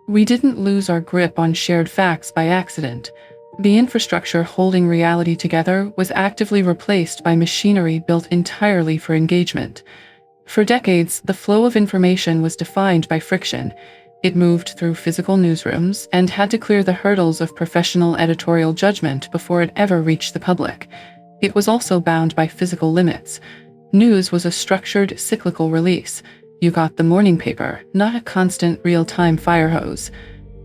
We didn't lose our grip on shared facts by accident. The infrastructure holding reality together was actively replaced by machinery built entirely for engagement. For decades, the flow of information was defined by friction. It moved through physical newsrooms and had to clear the hurdles of professional editorial judgment before it ever reached the public. It was also bound by physical limits. News was a structured, cyclical release. You got the morning paper, not a constant, real-time fire hose.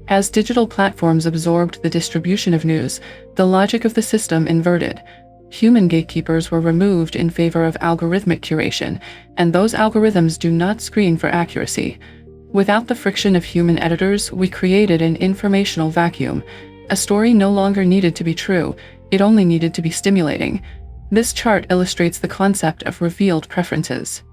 As digital platforms absorbed the distribution of news, the logic of the system inverted. Human gatekeepers were removed in favor of algorithmic curation, and those algorithms do not screen for accuracy. Without the friction of human editors, we created an informational vacuum. A story no longer needed to be true, it only needed to be stimulating. This chart illustrates the concept of revealed preferences.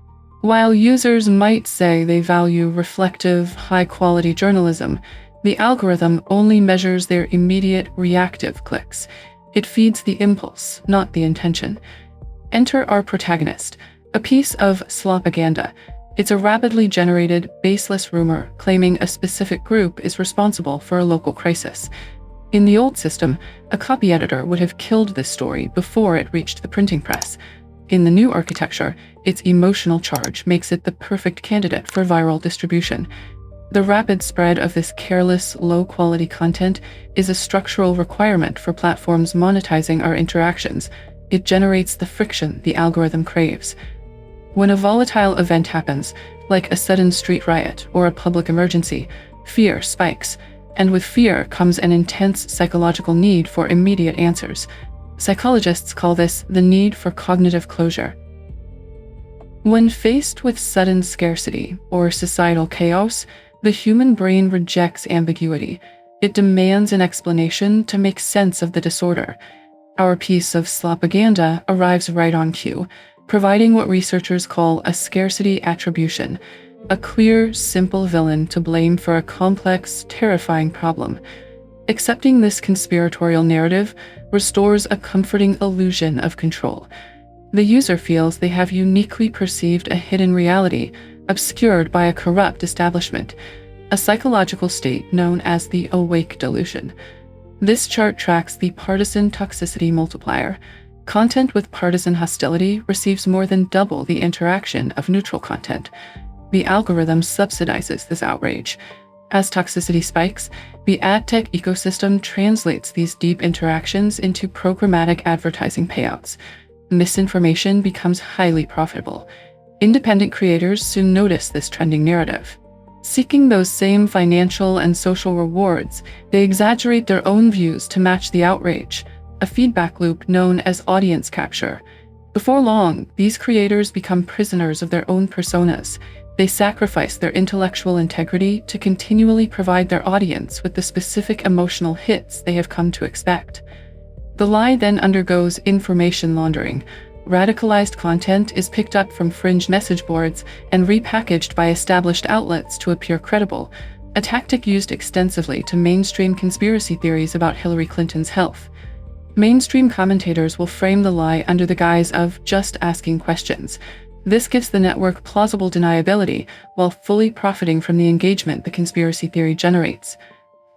While users might say they value reflective, high-quality journalism, the algorithm only measures their immediate, reactive clicks. It feeds the impulse, not the intention. Enter our protagonist, a piece of Slopaganda. It's a rapidly generated, baseless rumor claiming a specific group is responsible for a local crisis. In the old system, a copy editor would have killed this story before it reached the printing press. In the new architecture, its emotional charge makes it the perfect candidate for viral distribution. The rapid spread of this careless, low-quality content is a structural requirement for platforms monetizing our interactions. It generates the friction the algorithm craves. When a volatile event happens, like a sudden street riot or a public emergency, fear spikes. And with fear comes an intense psychological need for immediate answers. Psychologists call this the need for cognitive closure. When faced with sudden scarcity or societal chaos, the human brain rejects ambiguity. It demands an explanation to make sense of the disorder. Our piece of Slopaganda arrives right on cue, providing what researchers call a scarcity attribution, a clear, simple villain to blame for a complex, terrifying problem. Accepting this conspiratorial narrative restores a comforting illusion of control. The user feels they have uniquely perceived a hidden reality, obscured by a corrupt establishment, a psychological state known as the awake delusion. This chart tracks the Partisan Toxicity multiplier. Content with partisan hostility receives more than double the interaction of neutral content. The algorithm subsidizes this outrage. As toxicity spikes, the ad tech ecosystem translates these deep interactions into programmatic advertising payouts. Misinformation becomes highly profitable. Independent creators soon notice this trending narrative. Seeking those same financial and social rewards, they exaggerate their own views to match the outrage, a feedback loop known as audience capture. Before long, these creators become prisoners of their own personas. They sacrifice their intellectual integrity to continually provide their audience with the specific emotional hits they have come to expect. The lie then undergoes information laundering. Radicalized content is picked up from fringe message boards and repackaged by established outlets to appear credible, a tactic used extensively to mainstream conspiracy theories about Hillary Clinton's health. Mainstream commentators will frame the lie under the guise of just asking questions. This gives the network plausible deniability while fully profiting from the engagement the conspiracy theory generates.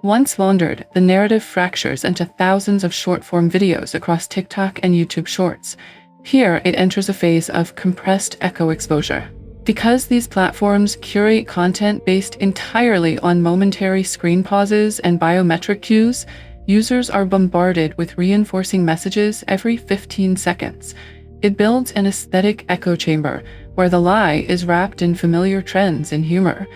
Once laundered, the narrative fractures into thousands of short-form videos across TikTok and YouTube Shorts. Here, it enters a phase of compressed echo exposure. Because these platforms curate content based entirely on momentary screen pauses and biometric cues, users are bombarded with reinforcing messages every 15 seconds. It builds an aesthetic echo chamber where the lie is wrapped in familiar trends and humor.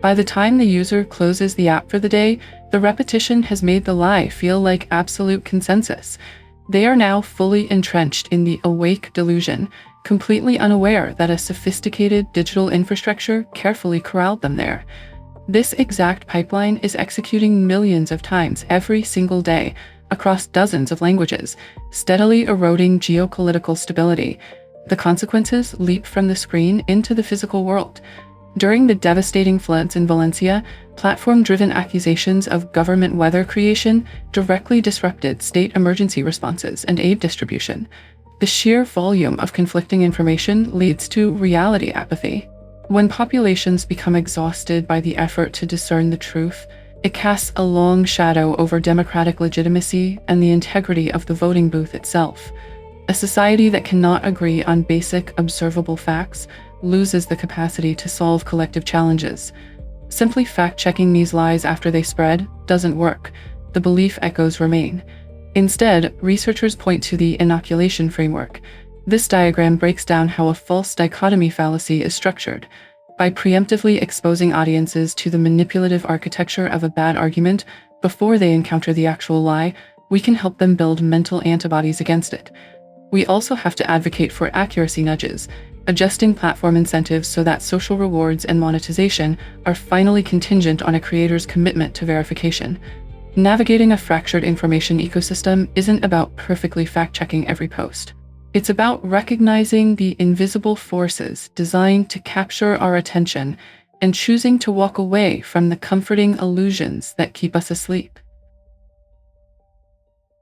By the time the user closes the app for the day, the repetition has made the lie feel like absolute consensus. They are now fully entrenched in the awake delusion, completely unaware that a sophisticated digital infrastructure carefully corralled them there. This exact pipeline is executing millions of times every single day across dozens of languages, steadily eroding geopolitical stability. The consequences leap from the screen into the physical world. During the devastating floods in Valencia, platform-driven accusations of government weather creation directly disrupted state emergency responses and aid distribution. The sheer volume of conflicting information leads to reality apathy. When populations become exhausted by the effort to discern the truth, It casts a long shadow over democratic legitimacy and the integrity of the voting booth itself. A society that cannot agree on basic, observable facts loses the capacity to solve collective challenges. Simply fact-checking these lies after they spread doesn't work. The belief echoes remain. Instead, researchers point to the inoculation framework. This diagram breaks down how a false dichotomy fallacy is structured. By preemptively exposing audiences to the manipulative architecture of a bad argument before they encounter the actual lie, we can help them build mental antibodies against it. We also have to advocate for accuracy nudges, adjusting platform incentives so that social rewards and monetization are finally contingent on a creator's commitment to verification. Navigating a fractured information ecosystem isn't about perfectly fact-checking every post. It's about recognizing the invisible forces designed to capture our attention and choosing to walk away from the comforting illusions that keep us asleep.